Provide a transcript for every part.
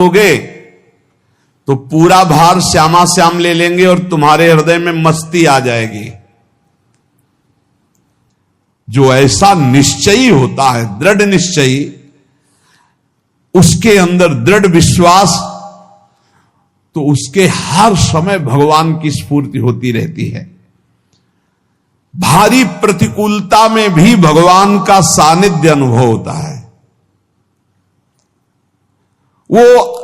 होगे तो पूरा भार श्यामा श्याम ले लेंगे और तुम्हारे हृदय में मस्ती आ जाएगी। जो ऐसा निश्चयी होता है, दृढ़ निश्चयी, उसके अंदर दृढ़ विश्वास, तो उसके हर समय भगवान की स्फूर्ति होती रहती है। भारी प्रतिकूलता में भी भगवान का सानिध्य अनुभव होता है। वो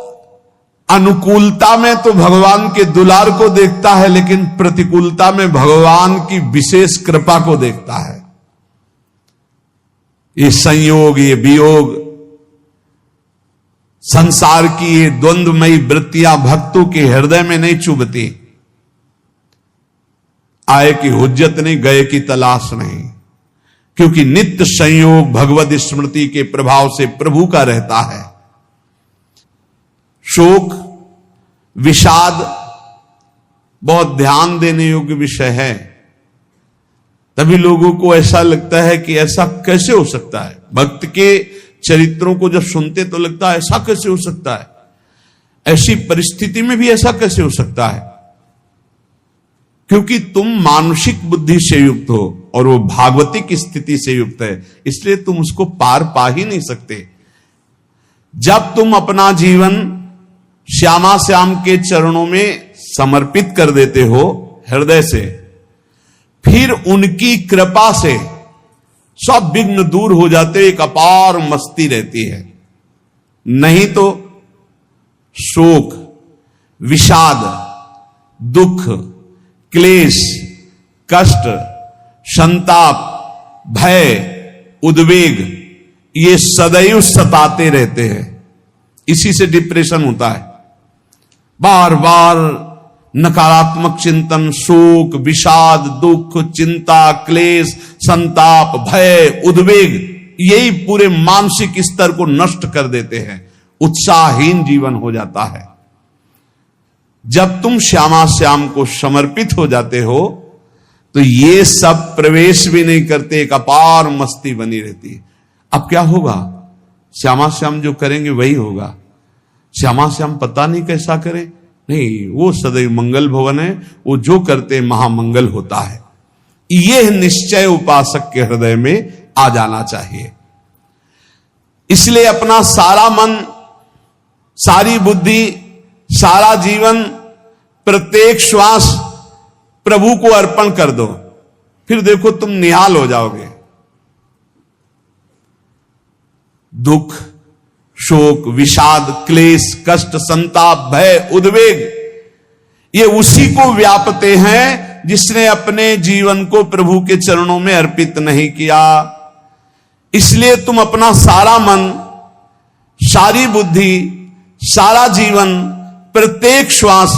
अनुकूलता में तो भगवान के दुलार को देखता है, लेकिन प्रतिकूलता में भगवान की विशेष कृपा को देखता है। ये संयोग, ये वियोग, संसार की ये द्वंद्वमयी वृत्तियां भक्तों के हृदय में नहीं चुभती। आए की हुज्जत नहीं, गए की तलाश नहीं, क्योंकि नित्य संयोग भगवत स्मृति के प्रभाव से प्रभु का रहता है। शोक, विषाद बहुत ध्यान देने योग्य विषय है। तभी लोगों को ऐसा लगता है कि ऐसा कैसे हो सकता है। भक्त के चरित्रों को जब सुनते तो लगता है ऐसा कैसे हो सकता है, ऐसी परिस्थिति में भी ऐसा कैसे हो सकता है। क्योंकि तुम मानसिक बुद्धि से युक्त हो और वो भागवतिक स्थिति से युक्त है, इसलिए तुम उसको पार पा ही नहीं सकते। जब तुम अपना जीवन श्यामा श्याम के चरणों में समर्पित कर देते हो हृदय से, फिर उनकी कृपा से सब विघ्न दूर हो जाते, एक अपार मस्ती रहती है। नहीं तो शोक, विषाद, दुख, क्लेश, कष्ट, संताप, भय, उद्वेग, ये सदैव सताते रहते हैं। इसी से डिप्रेशन होता है। बार बार नकारात्मक चिंतन, शोक, विषाद, दुख, चिंता, क्लेश, संताप, भय, उद्वेग, यही पूरे मानसिक स्तर को नष्ट कर देते हैं। उत्साहहीन जीवन हो जाता है। जब तुम श्यामा श्याम को समर्पित हो जाते हो तो ये सब प्रवेश भी नहीं करते, एक अपार मस्ती बनी रहती है। अब क्या होगा? श्यामा श्याम जो करेंगे वही होगा। श्यामा श्याम पता नहीं कैसा करे, नहीं, वो सदैव मंगल भवन है, वो जो करते महामंगल होता है। यह निश्चय उपासक के हृदय में आ जाना चाहिए। इसलिए अपना सारा मन, सारी बुद्धि, सारा जीवन, प्रत्येक श्वास प्रभु को अर्पण कर दो, फिर देखो तुम निहाल हो जाओगे। दुख, शोक, विषाद, क्लेश, कष्ट, संताप, भय, उद्वेग, ये उसी को व्यापते हैं जिसने अपने जीवन को प्रभु के चरणों में अर्पित नहीं किया। इसलिए तुम अपना सारा मन, सारी बुद्धि, सारा जीवन, प्रत्येक श्वास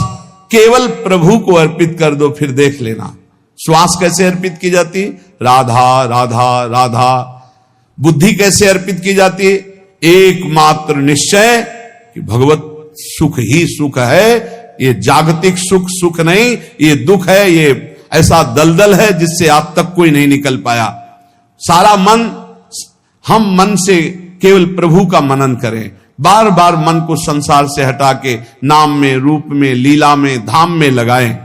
केवल प्रभु को अर्पित कर दो, फिर देख लेना श्वास कैसे अर्पित की जाती, राधा राधा राधा। बुद्धि कैसे अर्पित की जाती है? एकमात्र निश्चय कि भगवत सुख ही सुख है, ये जागतिक सुख सुख नहीं, ये दुख है, ये ऐसा दलदल है जिससे आज तक कोई नहीं निकल पाया। सारा मन, हम मन से केवल प्रभु का मनन करें, बार बार मन को संसार से हटा के नाम में, रूप में, लीला में, धाम में लगाएं।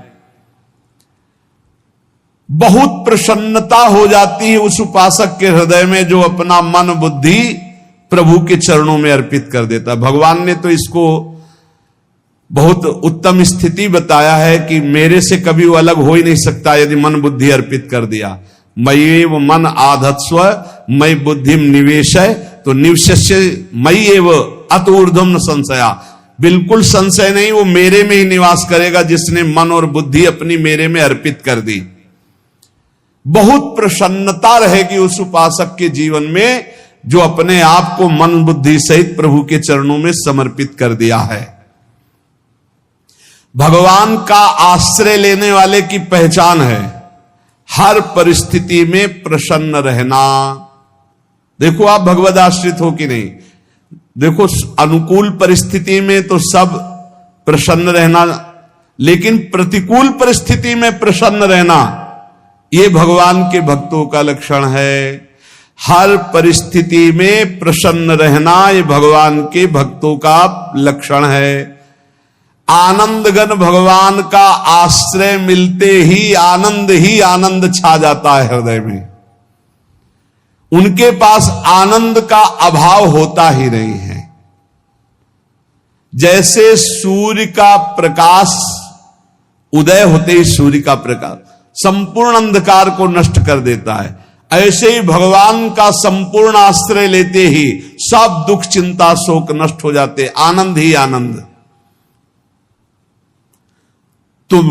बहुत प्रसन्नता हो जाती है उस उपासक के हृदय में जो अपना मन बुद्धि प्रभु के चरणों में अर्पित कर देता। भगवान ने तो इसको बहुत उत्तम स्थिति बताया है कि मेरे से कभी वो अलग हो ही नहीं सकता यदि मन बुद्धि अर्पित कर दिया। मय्येव मन आधत्स्व मयि बुद्धिम निवेशय, तो निवशस्य मयि एव अत ऊर्ध्वम न संशया। बिल्कुल संशय नहीं, वो मेरे में ही निवास करेगा जिसने मन और बुद्धि अपनी मेरे में अर्पित कर दी। बहुत प्रसन्नता रहेगी उस उपासक के जीवन में जो अपने आप को मन बुद्धि सहित प्रभु के चरणों में समर्पित कर दिया है। भगवान का आश्रय लेने वाले की पहचान है हर परिस्थिति में प्रसन्न रहना। देखो आप भगवद आश्रित हो कि नहीं, देखो अनुकूल परिस्थिति में तो सब प्रसन्न रहना, लेकिन प्रतिकूल परिस्थिति में प्रसन्न रहना ये भगवान के भक्तों का लक्षण है। हर परिस्थिति में प्रसन्न रहना ये भगवान के भक्तों का लक्षण है। आनंदगन भगवान का आश्रय मिलते ही आनंद छा जाता है हृदय में। उनके पास आनंद का अभाव होता ही नहीं है। जैसे सूर्य का प्रकाश उदय होते ही सूर्य का प्रकाश संपूर्ण अंधकार को नष्ट कर देता है, ऐसे ही भगवान का संपूर्ण आश्रय लेते ही सब दुख चिंता शोक नष्ट हो जाते, आनंद ही आनंद। तुम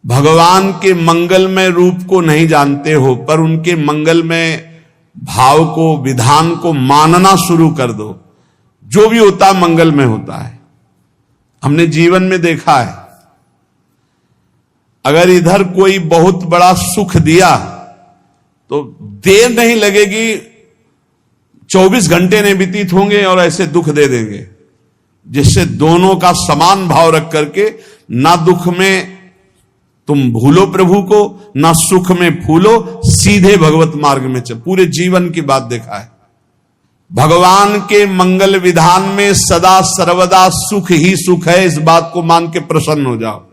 भगवान के मंगलमय रूप को नहीं जानते हो, पर उनके मंगलमय भाव को, विधान को मानना शुरू कर दो। जो भी होता है मंगलमय होता है। हमने जीवन में देखा है, अगर इधर कोई बहुत बड़ा सुख दिया तो देर नहीं लगेगी, 24 घंटे नहीं व्यतीत होंगे और ऐसे दुख दे देंगे, जिससे दोनों का समान भाव रख करके ना दुख में तुम भूलो प्रभु को, ना सुख में फूलो, सीधे भगवत मार्ग में चल। पूरे जीवन की बात देखा है। भगवान के मंगल विधान में सदा सर्वदा सुख ही सुख है, इस बात को मान के प्रसन्न हो जाओ।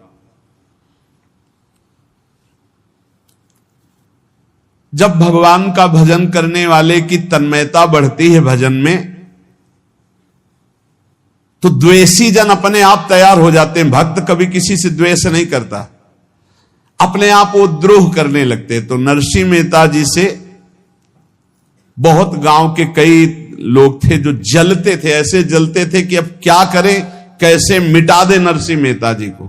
जब भगवान का भजन करने वाले की तन्मयता बढ़ती है भजन में, तो द्वेषी जन अपने आप तैयार हो जाते हैं। भक्त कभी किसी से द्वेष नहीं करता, अपने आप वो द्रोह करने लगते। तो नरसिंह मेहता जी से बहुत गांव के कई लोग थे जो जलते थे, ऐसे जलते थे कि अब क्या करें, कैसे मिटा दे नरसिंह मेहता जी को।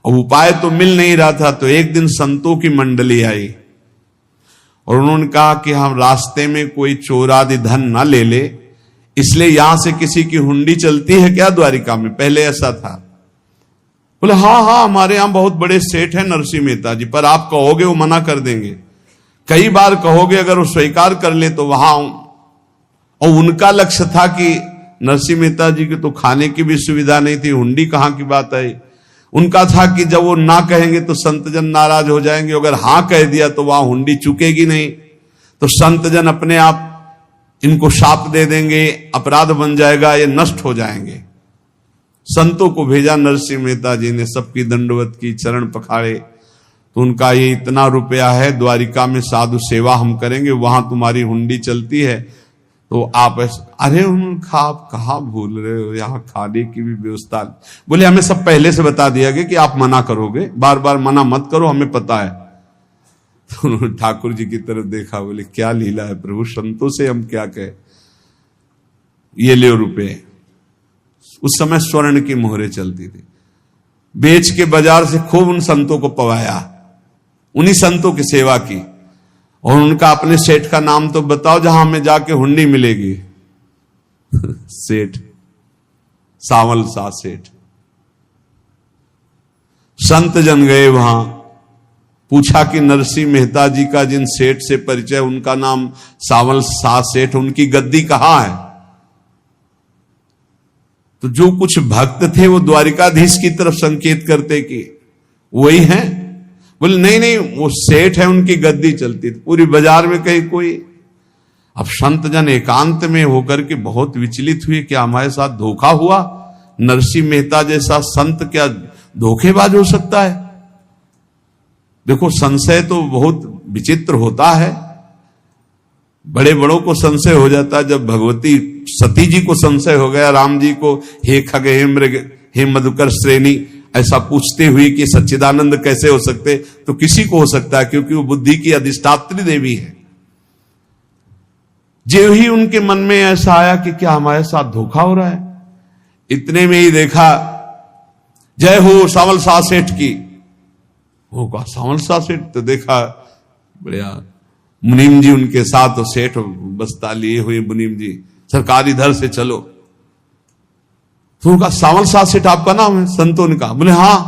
अब उपाय तो मिल नहीं रहा था। तो एक दिन संतों की मंडली आई और उन्होंने कहा कि हम रास्ते में कोई चोर आदि धन ना ले ले, इसलिए यहां से किसी की हुंडी चलती है क्या द्वारिका में? पहले ऐसा था। बोले हाँ, हमारे यहां बहुत बड़े सेठ हैं नरसिंह मेहता जी, पर आप कहोगे वो मना कर देंगे। कई बार कहोगे, अगर वो स्वीकार कर ले तो वहां। और उनका लक्ष्य था कि नरसिंह मेहता जी की तो खाने की भी सुविधा नहीं थी, हुंडी कहां की बात आई। उनका था कि जब वो ना कहेंगे तो संतजन नाराज हो जाएंगे, अगर हां कह दिया तो वहां हुंडी चुकेगी नहीं, तो संतजन अपने आप इनको शाप दे देंगे, अपराध बन जाएगा, ये नष्ट हो जाएंगे। संतों को भेजा। नरसिंह मेहता जी ने सबकी दंडवत की, चरण पखाड़े। तो उनका ये इतना रुपया है, द्वारिका में साधु सेवा हम करेंगे, वहां तुम्हारी हुंडी चलती है, तो आप अरे उनका आप कहाँ भूल रहे हो, यहाँ खाने की भी व्यवस्था। बोले हमें सब पहले से बता दिया गया कि आप मना करोगे, बार बार मना मत करो, हमें पता है। तो उन्होंने ठाकुर जी की तरफ देखा, बोले क्या लीला है प्रभु, संतों से हम क्या कहें, ये ले रुपए। उस समय स्वर्ण की मोहरें चलती थी, बेच के बाजार से खूब उन संतों को पवाया, उन्हीं संतों की सेवा की। और उनका अपने सेठ का नाम तो बताओ जहां हमें जाके हुंडी मिलेगी। सेठ सावल सा सेठ। संत जन गए वहां, पूछा कि नरसिंह मेहता जी का जिन सेठ से परिचय, उनका नाम सावल सा सेठ, उनकी गद्दी कहां है? तो जो कुछ भक्त थे वो द्वारिकाधीश की तरफ संकेत करते कि वही हैं। बोले नहीं, वो सेठ है, उनकी गद्दी चलती थी। पूरी बाजार में कहीं कोई। अब संत जन एकांत में होकर के बहुत विचलित हुए, क्या हमारे साथ धोखा हुआ? नरसिंह मेहता जैसा संत क्या धोखेबाज हो सकता है? देखो, संशय तो बहुत विचित्र होता है। बड़े बड़ों को संशय हो जाता है। जब भगवती सती जी को संशय हो गया, राम जी को, हे खग हे मृग हे मधुकर श्रेणी, ऐसा पूछते हुए कि सच्चिदानंद कैसे हो सकते, तो किसी को हो सकता है, क्योंकि वो बुद्धि की अधिष्ठात्री देवी है। जो ही उनके मन में ऐसा आया कि क्या हमारे साथ धोखा हो रहा है, इतने में ही देखा जय हो सावल सा सेठ की। वो कहा सावल सा सेठ, तो देखा बढ़िया मुनीम जी उनके साथ, तो सेठ बस्ता लिए हुए मुनीम जी, सरकार इधर से चलो। तो उनका सावल सा सेठ आपका नाम है? संतों ने कहा। बोले हाँ।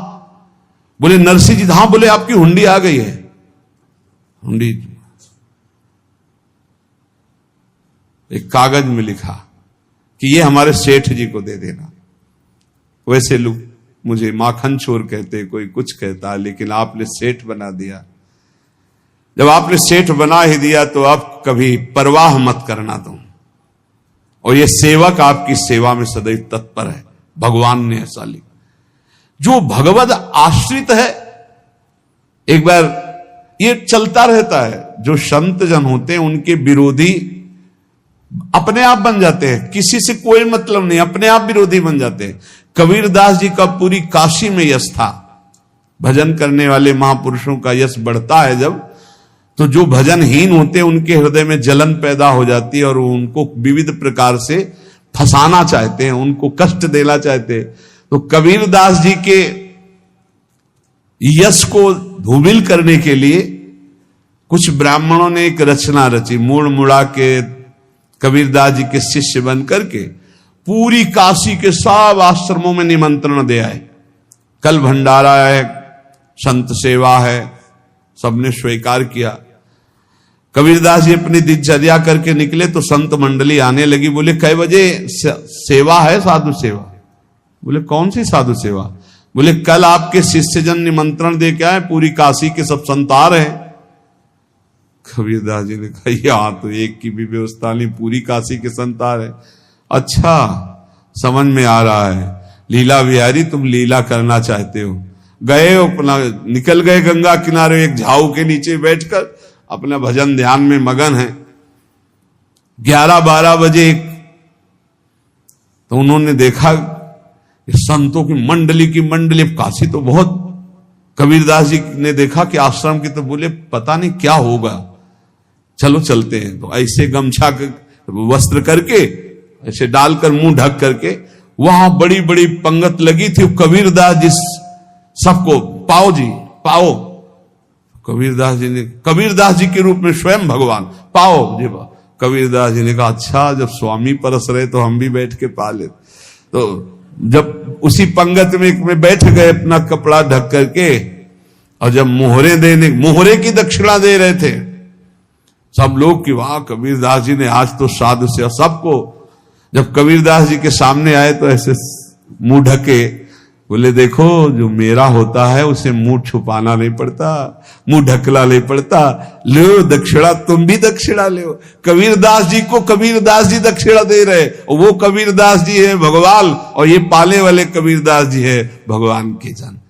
बोले नरसिंह जी? हाँ। बोले आपकी हुंडी आ गई है। हुंडी एक कागज में लिखा कि ये हमारे सेठ जी को दे देना। वैसे लोग मुझे माखन चोर कहते, कोई कुछ कहता, लेकिन आपने सेठ बना दिया। जब आपने सेठ बना ही दिया तो आप कभी परवाह मत करना तुम। और ये सेवक आपकी सेवा में सदैव तत्पर है, भगवान ने ऐसा लिखा। जो भगवद आश्रित है, एक बार ये चलता रहता है, जो संत जन होते हैं उनके विरोधी अपने आप बन जाते हैं, किसी से कोई मतलब नहीं, अपने आप विरोधी बन जाते हैं। कबीरदास जी का पूरी काशी में यश था। भजन करने वाले महापुरुषों का यश बढ़ता है जब, तो जो भजनहीन होते हैं उनके हृदय में जलन पैदा हो जाती है और वो उनको विविध प्रकार से फंसाना चाहते हैं, उनको कष्ट देना चाहते हैं। तो कबीरदास जी के यश को धूमिल करने के लिए कुछ ब्राह्मणों ने एक रचना रची, मुड़ मुड़ा के कबीरदास जी के शिष्य बन करके पूरी काशी के सब आश्रमों में निमंत्रण दे आए। कल भंडारा है, संत सेवा है, सबने स्वीकार किया। कबीरदास जी अपनी दिनचर्या करके निकले तो संत मंडली आने लगी। बोले कै बजे सेवा है? साधु सेवा। बोले कौन सी साधु सेवा? बोले कल आपके शिष्यजन निमंत्रण दे के आए, पूरी काशी के सब संत आ रहे हैं। कबीरदास जी ने कहा यहां तो एक की भी व्यवस्था नहीं, पूरी काशी के संत आ रहे। अच्छा, समझ में आ रहा है, लीला बिहारी तुम लीला करना चाहते हो। गए अपना निकल गए गंगा किनारे, एक झाऊ के नीचे बैठकर अपना भजन ध्यान में मगन है। 11-12 बजे तो उन्होंने देखा संतों की मंडली, काशी तो बहुत। कबीरदास जी ने देखा कि आश्रम की, तो बोले पता नहीं क्या होगा, चलो चलते हैं। तो ऐसे गमछा वस्त्र करके ऐसे डालकर मुंह ढक करके, वहां बड़ी बड़ी पंगत लगी थी। कबीरदास जी सबको पाओ जी पाओ। कबीरदास जी के रूप में स्वयं भगवान पाओ जी पाओ। कबीरदास जी ने कहा अच्छा, जब स्वामी परस रहे तो हम भी बैठ के पा ले। तो जब उसी पंगत में बैठ गए अपना कपड़ा ढक करके, और जब मोहरे की दक्षिणा दे रहे थे सब लोग कि वाह कबीरदास जी ने आज तो साधु से सबको। जब कबीरदास जी के सामने आए तो ऐसे मुंह ढके, बोले देखो जो मेरा होता है उसे मुंह छुपाना नहीं पड़ता, मुंह ढकला नहीं पड़ता। लो दक्षिणा, तुम भी दक्षिणा लो। कबीरदास जी को कबीरदास जी दक्षिणा दे रहे, और वो कबीरदास जी है भगवान, और ये पाले वाले कबीरदास जी है भगवान के जन।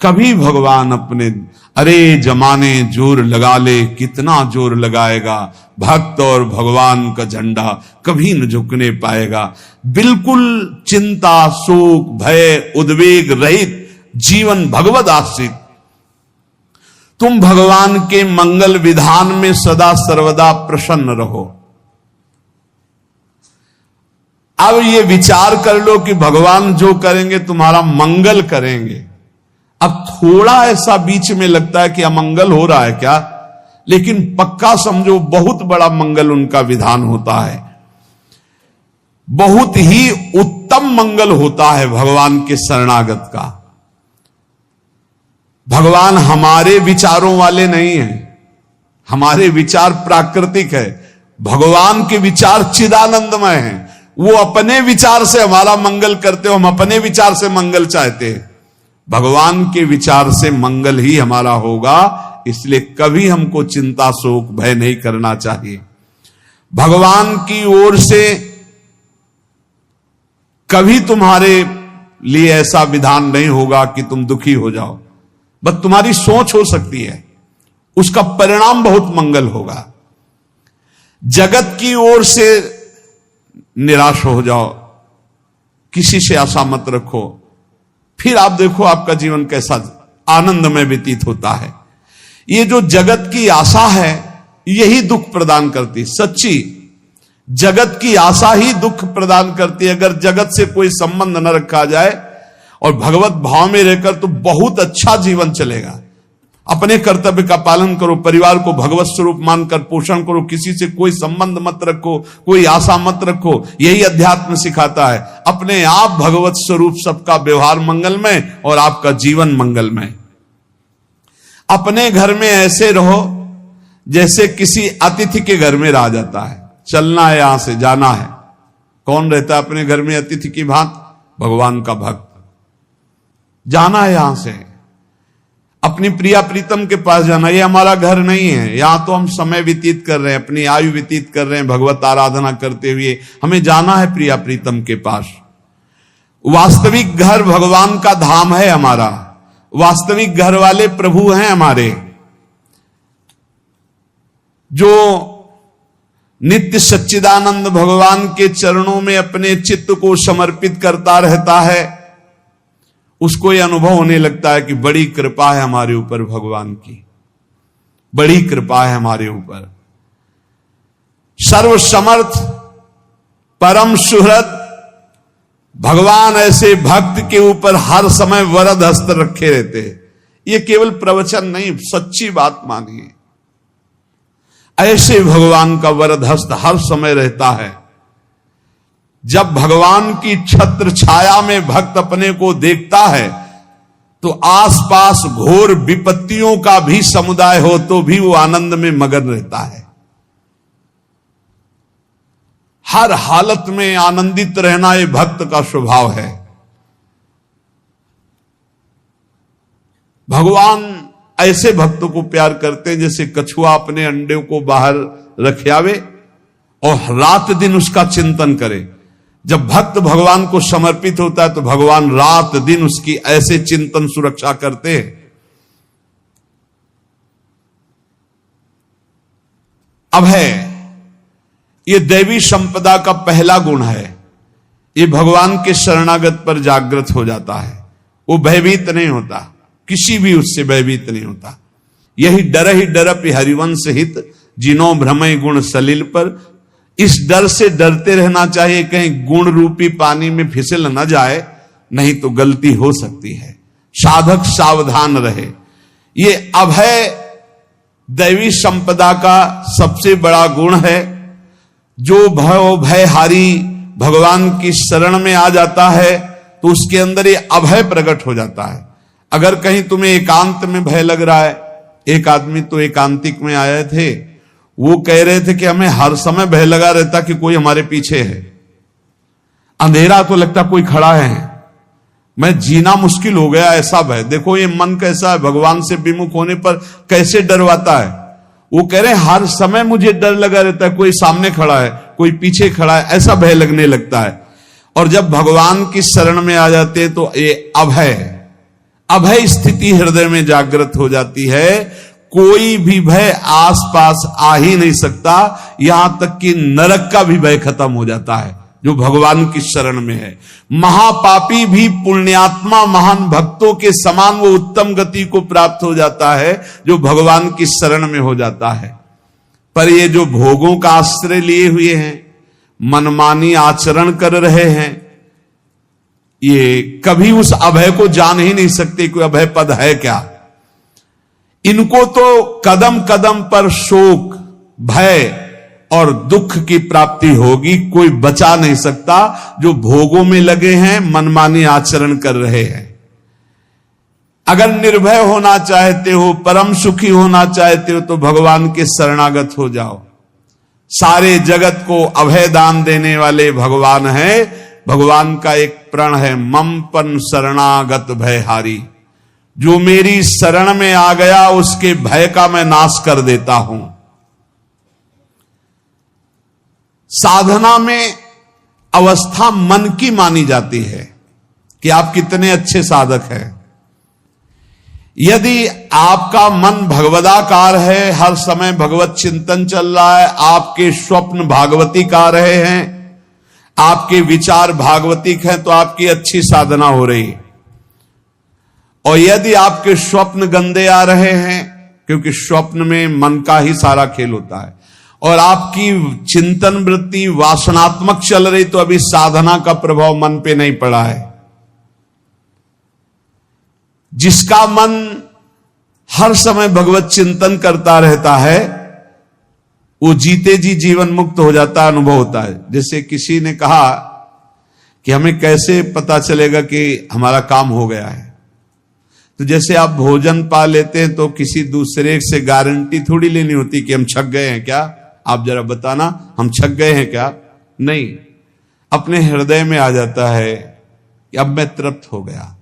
कभी भगवान अपने, अरे जमाने जोर लगा ले, कितना जोर लगाएगा, भक्त और भगवान का झंडा कभी न झुकने पाएगा। बिल्कुल चिंता, शोक, भय, उद्वेग रहित जीवन भगवद आश्रित। तुम भगवान के मंगल विधान में सदा सर्वदा प्रसन्न रहो। अब ये विचार कर लो कि भगवान जो करेंगे तुम्हारा मंगल करेंगे। अब थोड़ा ऐसा बीच में लगता है कि अमंगल हो रहा है क्या, लेकिन पक्का समझो बहुत बड़ा मंगल उनका विधान होता है। बहुत ही उत्तम मंगल होता है भगवान के शरणागत का। भगवान हमारे विचारों वाले नहीं हैं, हमारे विचार प्राकृतिक है, भगवान के विचार चिदानंदमय हैं। वो अपने विचार से हमारा मंगल करते हो, हम अपने विचार से मंगल चाहते हैं। भगवान के विचार से मंगल ही हमारा होगा, इसलिए कभी हमको चिंता, शोक, भय नहीं करना चाहिए। भगवान की ओर से कभी तुम्हारे लिए ऐसा विधान नहीं होगा कि तुम दुखी हो जाओ, बस तुम्हारी सोच हो सकती है, उसका परिणाम बहुत मंगल होगा। जगत की ओर से निराश हो जाओ, किसी से आशा मत रखो, फिर आप देखो आपका जीवन कैसा आनंदमय व्यतीत होता है। ये जो जगत की आशा है यही दुख प्रदान करती, सच्ची जगत की आशा ही दुख प्रदान करती है। अगर जगत से कोई संबंध न रखा जाए और भगवत भाव में रहकर तो बहुत अच्छा जीवन चलेगा। अपने कर्तव्य का पालन करो, परिवार को भगवत स्वरूप मानकर पोषण करो, किसी से कोई संबंध मत रखो, कोई आशा मत रखो, यही अध्यात्म सिखाता है। अपने आप भगवत स्वरूप, सबका व्यवहार मंगलमय और आपका जीवन मंगलमय। अपने घर में ऐसे रहो जैसे किसी अतिथि के घर में रह जाता है। चलना है, यहां से जाना है। कौन रहता है अपने घर में अतिथि की भांति? भगवान का भक्त। जाना है यहां से। अपनी प्रिया प्रीतम के पास जाना, ये हमारा घर नहीं है, यहां तो हम समय व्यतीत कर रहे हैं, अपनी आयु व्यतीत कर रहे हैं भगवत आराधना करते हुए, हमें जाना है प्रिया प्रीतम के पास। वास्तविक घर भगवान का धाम है हमारा, वास्तविक घर वाले प्रभु हैं हमारे। जो नित्य सच्चिदानंद भगवान के चरणों में अपने चित्त को समर्पित करता रहता है, उसको यह अनुभव होने लगता है कि बड़ी कृपा है हमारे ऊपर भगवान की, बड़ी कृपा है हमारे ऊपर। सर्वसमर्थ परम सुहृद भगवान ऐसे भक्त के ऊपर हर समय वरद हस्त रखे रहते हैं। ये केवल प्रवचन नहीं, सच्ची बात मानिए। ऐसे भगवान का वरद हस्त हर समय रहता है। जब भगवान की छत्र छाया में भक्त अपने को देखता है तो आसपास घोर विपत्तियों का भी समुदाय हो तो भी वो आनंद में मगन रहता है। हर हालत में आनंदित रहना ये भक्त का स्वभाव है। भगवान ऐसे भक्तों को प्यार करते हैं जैसे कछुआ अपने अंडे को बाहर रख आवे और रात दिन उसका चिंतन करे। जब भक्त भगवान को समर्पित होता है तो भगवान रात दिन उसकी ऐसे चिंतन सुरक्षा करते हैं। अभय, ये दैवी संपदा का पहला गुण है। ये भगवान के शरणागत पर जागृत हो जाता है, वो भयभीत नहीं होता, किसी भी उससे भयभीत नहीं होता। यही डर ही डरप हरिवंश हित, जिनो भ्रमय गुण सलिल पर। इस डर से डरते रहना चाहिए कहीं गुण रूपी पानी में फिसल न जाए, नहीं तो गलती हो सकती है। साधक सावधान रहे। ये अभय दैवी संपदा का सबसे बड़ा गुण है। जो भयहारी भगवान की शरण में आ जाता है तो उसके अंदर ये अभय प्रकट हो जाता है। अगर कहीं तुम्हें एकांत में भय लग रहा है, एक आदमी तो एकांतिक में आए थे, वो कह रहे थे कि हमें हर समय भय लगा रहता कि कोई हमारे पीछे है, अंधेरा तो लगता कोई खड़ा है, मैं जीना मुश्किल हो गया, ऐसा भय। देखो ये मन कैसा है, भगवान से विमुख होने पर कैसे डरवाता है। वो कह रहे हैं हर समय मुझे डर लगा रहता है, कोई सामने खड़ा है, कोई पीछे खड़ा है, ऐसा भय लगने लगता है। और जब भगवान की शरण में आ जाते हैं तो ये अभय स्थिति हृदय में जागृत हो जाती है। कोई भी भय आसपास आ ही नहीं सकता, यहां तक कि नरक का भी भय खत्म हो जाता है जो भगवान की शरण में है। महापापी भी पुण्यात्मा महान भक्तों के समान वो उत्तम गति को प्राप्त हो जाता है जो भगवान की शरण में हो जाता है। पर ये जो भोगों का आश्रय लिए हुए हैं, मनमानी आचरण कर रहे हैं, ये कभी उस अभय को जान ही नहीं सकते कोई अभय पद है क्या। इनको तो कदम कदम पर शोक, भय और दुख की प्राप्ति होगी, कोई बचा नहीं सकता। जो भोगों में लगे हैं, मनमानी आचरण कर रहे हैं। अगर निर्भय होना चाहते हो, परम सुखी होना चाहते हो तो भगवान के शरणागत हो जाओ। सारे जगत को अभय दान देने वाले भगवान है। भगवान का एक प्रण है, ममपन शरणागत भयहारी। जो मेरी शरण में आ गया उसके भय का मैं नाश कर देता हूं। साधना में अवस्था मन की मानी जाती है कि आप कितने अच्छे साधक हैं। यदि आपका मन भगवदाकार है, हर समय भगवत चिंतन चल रहा है, आपके स्वप्न भागवतिक आ रहे हैं, आपके विचार भागवतिक हैं, तो आपकी अच्छी साधना हो रही है। और यदि आपके स्वप्न गंदे आ रहे हैं, क्योंकि स्वप्न में मन का ही सारा खेल होता है, और आपकी चिंतन वृत्ति वासनात्मक चल रही, तो अभी साधना का प्रभाव मन पे नहीं पड़ा है। जिसका मन हर समय भगवत चिंतन करता रहता है वो जीते जी जीवन मुक्त हो जाता है, अनुभव होता है। जैसे किसी ने कहा कि हमें कैसे पता चलेगा कि हमारा काम हो गया है, तो जैसे आप भोजन पा लेते हैं तो किसी दूसरे से गारंटी थोड़ी लेनी होती कि हम छक गए हैं क्या, आप जरा बताना हम छक गए हैं क्या। नहीं, अपने हृदय में आ जाता है कि अब मैं तृप्त हो गया।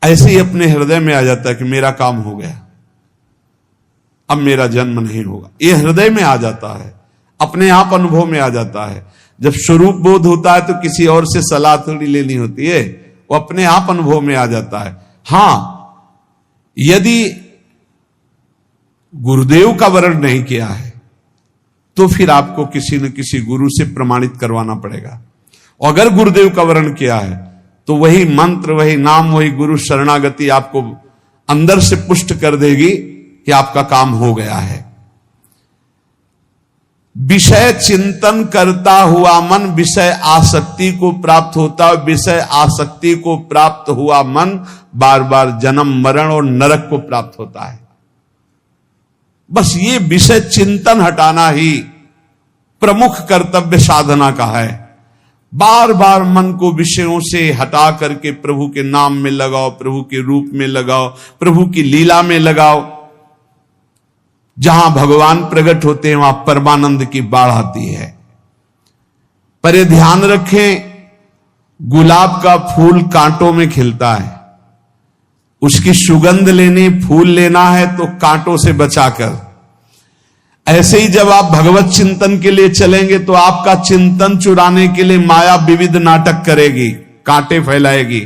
ऐसे ही अपने हृदय में आ जाता है कि मेरा काम हो गया, अब मेरा जन्म नहीं होगा। ये हृदय में आ जाता है, अपने आप अनुभव में आ जाता है। जब स्वरूप बोध होता है तो किसी और से सलाह थोड़ी लेनी होती है, वो अपने आप अनुभव में आ जाता है। हां, यदि गुरुदेव का वर्ण नहीं किया है तो फिर आपको किसी न किसी गुरु से प्रमाणित करवाना पड़ेगा। और अगर गुरुदेव का वर्ण किया है तो वही मंत्र, वही नाम, वही गुरु शरणागति आपको अंदर से पुष्ट कर देगी कि आपका काम हो गया है। विषय चिंतन करता हुआ मन विषय आसक्ति को प्राप्त होता है। विषय आसक्ति को प्राप्त हुआ मन बार बार जन्म, मरण और नरक को प्राप्त होता है। बस ये विषय चिंतन हटाना ही प्रमुख कर्तव्य साधना का है। बार बार मन को विषयों से हटा करके प्रभु के नाम में लगाओ, प्रभु के रूप में लगाओ, प्रभु की लीला में लगाओ। जहां भगवान प्रकट होते हैं वहां परमानंद की बाढ़ आती है। पर यह ध्यान रखें, गुलाब का फूल कांटों में खिलता है, उसकी सुगंध लेनी, फूल लेना है तो कांटों से बचाकर। ऐसे ही जब आप भगवत चिंतन के लिए चलेंगे तो आपका चिंतन चुराने के लिए माया विविध नाटक करेगी, कांटे फैलाएगी।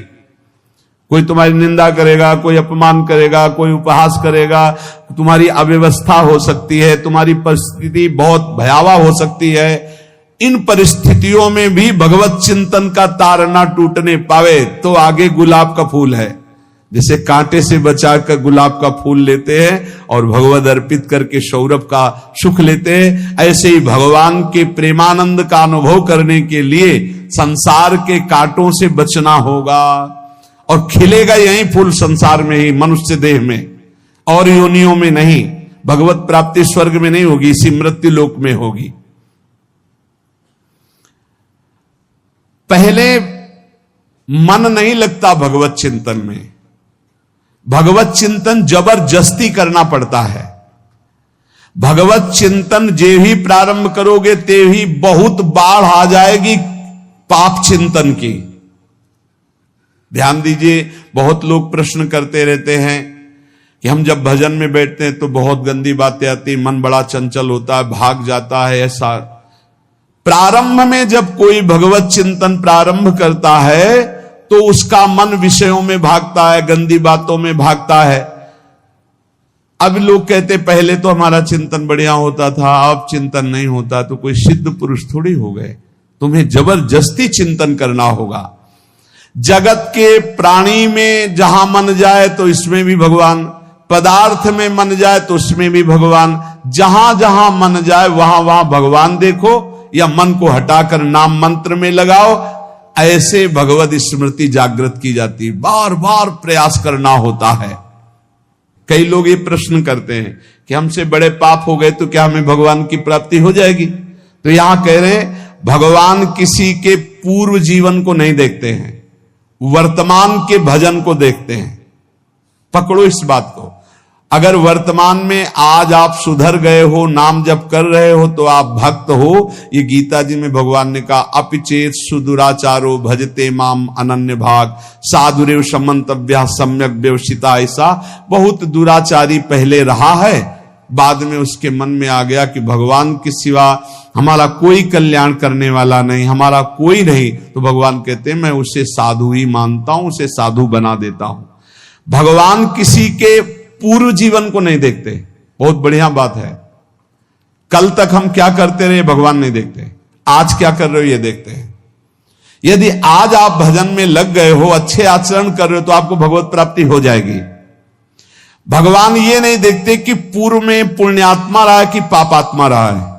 कोई तुम्हारी निंदा करेगा, कोई अपमान करेगा, कोई उपहास करेगा, तुम्हारी अव्यवस्था हो सकती है, तुम्हारी परिस्थिति बहुत भयावह हो सकती है। इन परिस्थितियों में भी भगवत चिंतन का तार ना टूटने पावे तो आगे गुलाब का फूल है। जैसे कांटे से बचाकर गुलाब का फूल लेते हैं और भगवद अर्पित करके सौरभ का सुख लेते हैं, ऐसे ही भगवान के प्रेमानंद का अनुभव करने के लिए संसार के कांटों से बचना होगा। और खिलेगा यही फूल संसार में ही, मनुष्य देह में, और योनियों में नहीं। भगवत प्राप्ति स्वर्ग में नहीं होगी, इसी मृत्यु लोक में होगी। पहले मन नहीं लगता भगवत चिंतन में, भगवत चिंतन जबरदस्ती करना पड़ता है। भगवत चिंतन जे ही प्रारंभ करोगे ते ही बहुत बाढ़ आ जाएगी पाप चिंतन की। ध्यान दीजिए, बहुत लोग प्रश्न करते रहते हैं कि हम जब भजन में बैठते हैं तो बहुत गंदी बातें आती, मन बड़ा चंचल होता है, भाग जाता है। ऐसा प्रारंभ में जब कोई भगवत चिंतन प्रारंभ करता है तो उसका मन विषयों में भागता है, गंदी बातों में भागता है। अब लोग कहते पहले तो हमारा चिंतन बढ़िया होता था, अब चिंतन नहीं होता। तो कोई सिद्ध पुरुष थोड़ी हो गए, तुम्हें जबरदस्ती चिंतन करना होगा। जगत के प्राणी में जहां मन जाए तो इसमें भी भगवान, पदार्थ में मन जाए तो उसमें भी भगवान, जहां जहां मन जाए वहां वहां भगवान देखो, या मन को हटाकर नाम मंत्र में लगाओ। ऐसे भगवत स्मृति जागृत की जाती, बार बार प्रयास करना होता है। कई लोग ये प्रश्न करते हैं कि हमसे बड़े पाप हो गए तो क्या हमें भगवान की प्राप्ति हो जाएगी? तो यहां कह रहे हैं भगवान किसी के पूर्व जीवन को नहीं देखते हैं, वर्तमान के भजन को देखते हैं। पकड़ो इस बात को। अगर वर्तमान में आज आप सुधर गए हो, नाम जप कर रहे हो तो आप भक्त हो। ये गीता जी में भगवान ने कहा, अपिचेत सुदुराचारो भजते माम अनन्य भाग साधुरेव समंतव्या सम्यक व्यवसिता। ऐसा बहुत दुराचारी पहले रहा है, बाद में उसके मन में आ गया कि भगवान के सिवा हमारा कोई कल्याण करने वाला नहीं, हमारा कोई नहीं। तो भगवान कहते हैं मैं उसे साधु ही मानता हूं, उसे साधु बना देता हूं। भगवान किसी के पूर्व जीवन को नहीं देखते। बहुत बढ़िया बात है। कल तक हम क्या करते रहे भगवान नहीं देखते, आज क्या कर रहे हो ये देखते हैं। यदि आज आप भजन में लग गए हो, अच्छे आचरण कर रहे हो तो आपको भगवत प्राप्ति हो जाएगी। भगवान ये नहीं देखते कि पूर्व में पुण्यात्मा रहा है कि पापात्मा रहा है।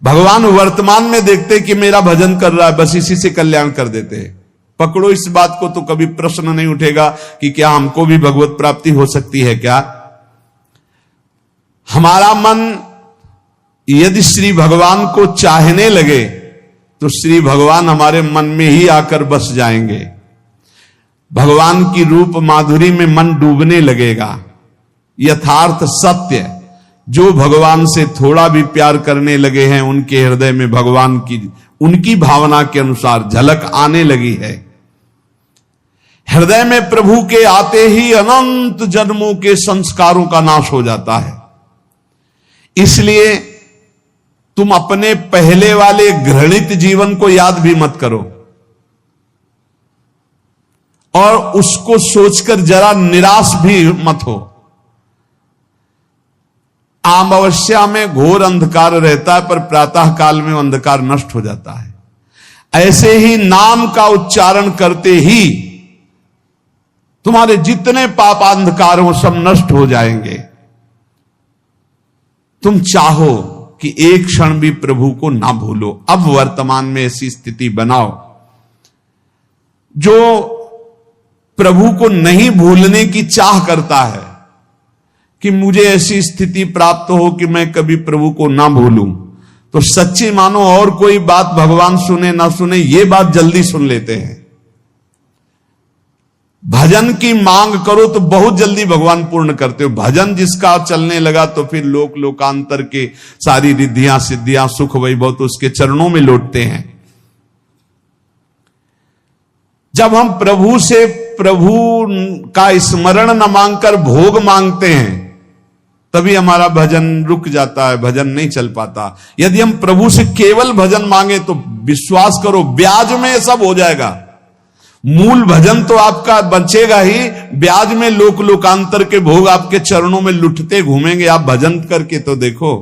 भगवान वर्तमान में देखते कि मेरा भजन कर रहा है, बस इसी से कल्याण कर देते हैं। पकड़ो इस बात को, तो कभी प्रश्न नहीं उठेगा कि क्या हमको भी भगवत प्राप्ति हो सकती है क्या। हमारा मन यदि श्री भगवान को चाहने लगे तो श्री भगवान हमारे मन में ही आकर बस जाएंगे। भगवान की रूप माधुरी में मन डूबने लगेगा। यथार्थ सत्य, जो भगवान से थोड़ा भी प्यार करने लगे हैं उनके हृदय में भगवान की, उनकी भावना के अनुसार झलक आने लगी है। हृदय में प्रभु के आते ही अनंत जन्मों के संस्कारों का नाश हो जाता है। इसलिए तुम अपने पहले वाले घृणित जीवन को याद भी मत करो और उसको सोचकर जरा निराश भी मत हो। अमावस्या में घोर अंधकार रहता है, पर प्रातः काल में अंधकार नष्ट हो जाता है। ऐसे ही नाम का उच्चारण करते ही तुम्हारे जितने पाप अंधकार हो सब नष्ट हो जाएंगे। तुम चाहो कि एक क्षण भी प्रभु को ना भूलो। अब वर्तमान में ऐसी स्थिति बनाओ। जो प्रभु को नहीं भूलने की चाह करता है कि मुझे ऐसी स्थिति प्राप्त हो कि मैं कभी प्रभु को ना भूलूं, तो सच्ची मानो और कोई बात भगवान सुने ना सुने, ये बात जल्दी सुन लेते हैं। भजन की मांग करो तो बहुत जल्दी भगवान पूर्ण करते हो। भजन जिसका चलने लगा तो फिर लोकांतर के सारी रिद्धियां सिद्धियां सुख वैभव तो उसके चरणों में लौटते हैं। जब हम प्रभु से प्रभु का स्मरण न मांगकर भोग मांगते हैं तभी हमारा भजन रुक जाता है, भजन नहीं चल पाता। यदि हम प्रभु से केवल भजन मांगे तो विश्वास करो ब्याज में सब हो जाएगा। मूल भजन तो आपका बचेगा ही, ब्याज में लोकांतर के भोग आपके चरणों में लुटते घूमेंगे। आप भजन करके तो देखो।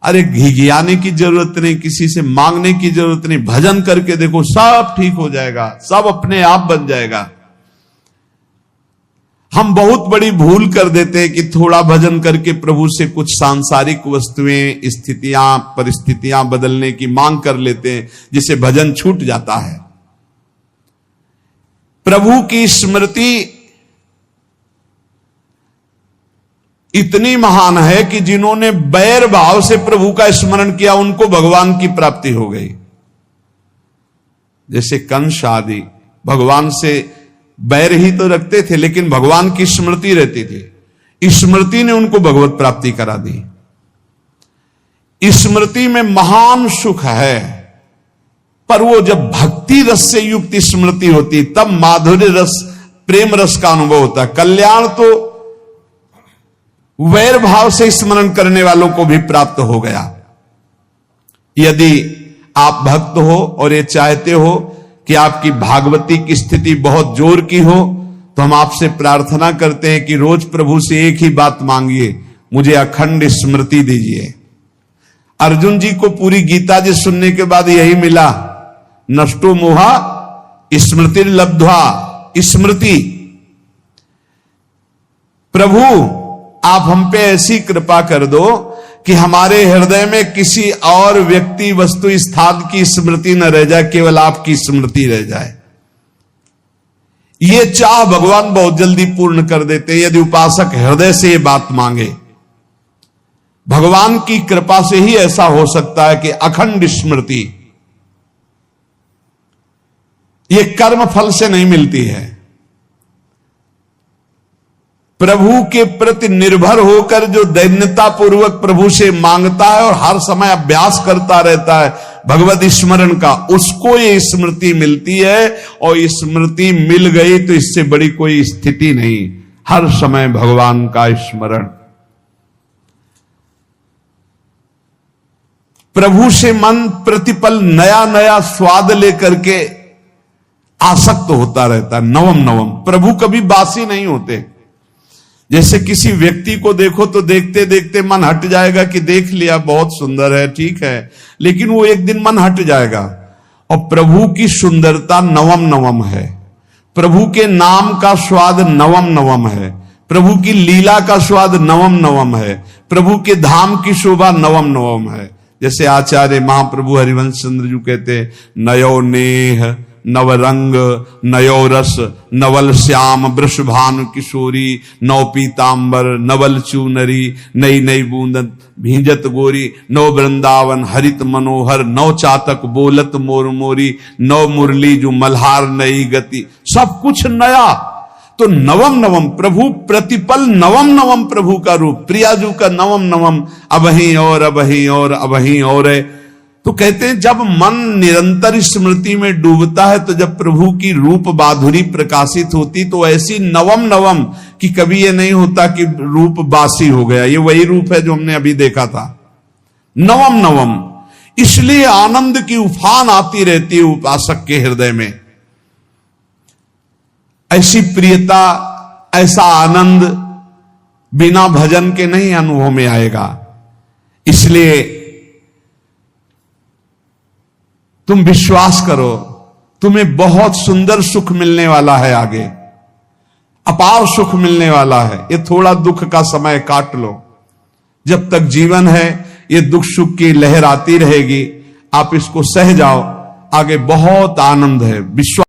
अरे घिघियाने की जरूरत नहीं, किसी से मांगने की जरूरत नहीं, भजन करके देखो सब ठीक हो जाएगा, सब अपने आप बन जाएगा। हम बहुत बड़ी भूल कर देते हैं कि थोड़ा भजन करके प्रभु से कुछ सांसारिक वस्तुएं स्थितियां परिस्थितियां बदलने की मांग कर लेते हैं, जिससे भजन छूट जाता है। प्रभु की स्मृति इतनी महान है कि जिन्होंने बैर भाव से प्रभु का स्मरण किया उनको भगवान की प्राप्ति हो गई। जैसे कंस आदि भगवान से बैर ही तो रखते थे, लेकिन भगवान की स्मृति रहती थी। स्मृति ने उनको भगवत प्राप्ति करा दी। स्मृति में महान सुख है, पर वो जब भक्ति रस से युक्त स्मृति होती तब माधुर्य रस प्रेम रस का अनुभव होता है। कल्याण तो वैर भाव से स्मरण करने वालों को भी प्राप्त हो गया। यदि आप भक्त हो और ये चाहते हो कि आपकी भागवती की स्थिति बहुत जोर की हो, तो हम आपसे प्रार्थना करते हैं कि रोज प्रभु से एक ही बात मांगिए, मुझे अखंड स्मृति दीजिए। अर्जुन जी को पूरी गीता जी सुनने के बाद यही मिला, नष्टो मोहा स्मृति लब्ध्वा। स्मृति, प्रभु आप हम पे ऐसी कृपा कर दो कि हमारे हृदय में किसी और व्यक्ति वस्तु स्थान की स्मृति न रह जाए, केवल आपकी स्मृति रह जाए। ये चाह भगवान बहुत जल्दी पूर्ण कर देते हैं यदि उपासक हृदय से ये बात मांगे। भगवान की कृपा से ही ऐसा हो सकता है कि अखंड स्मृति ये कर्म फल से नहीं मिलती है। प्रभु के प्रति निर्भर होकर जो दैन्यता पूर्वक प्रभु से मांगता है और हर समय अभ्यास करता रहता है भगवत स्मरण का, उसको ये स्मृति मिलती है। और स्मृति मिल गई तो इससे बड़ी कोई स्थिति नहीं, हर समय भगवान का स्मरण। प्रभु से मन प्रतिपल नया नया स्वाद लेकर के आसक्त होता रहता है, नवम नवम। प्रभु कभी बासी नहीं होते। जैसे किसी व्यक्ति को देखो तो देखते देखते मन हट जाएगा कि देख लिया बहुत सुंदर है, ठीक है, लेकिन वो एक दिन मन हट जाएगा। और प्रभु की सुंदरता नवम नवम है, प्रभु के नाम का स्वाद नवम नवम है, प्रभु की लीला का स्वाद नवम नवम है, प्रभु के धाम की शोभा नवम नवम है। जैसे आचार्य महाप्रभु हरिवंश चंद्र जी कहते, नयो नेह नवरंग नयो रस नवल श्याम वृषभानु किशोरी नव पीतांबर नवल चूनरी नई नई बूंदन भींजत गोरी नव वृंदावन हरित मनोहर नव चातक बोलत मोर मोरी नव मुरली जो मल्हार नई गति, सब कुछ नया। तो नवम नवम प्रभु प्रतिपल नवम नवम प्रभु का रूप, प्रियाजू का नवम नवम, अबहीं और अबहीं और अबहीं और है। तो कहते हैं जब मन निरंतर स्मृति में डूबता है, तो जब प्रभु की रूप माधुरी प्रकाशित होती तो ऐसी नवम नवम कि कभी ये नहीं होता कि रूप बासी हो गया। ये वही रूप है जो हमने अभी देखा था, नवम नवम। इसलिए आनंद की उफान आती रहती है उपासक के हृदय में। ऐसी प्रियता, ऐसा आनंद बिना भजन के नहीं अनुभव में आएगा। इसलिए तुम विश्वास करो, तुम्हें बहुत सुंदर सुख मिलने वाला है, आगे अपार सुख मिलने वाला है। ये थोड़ा दुख का समय काट लो, जब तक जीवन है ये दुख सुख की लहर आती रहेगी, आप इसको सह जाओ, आगे बहुत आनंद है। विश्वास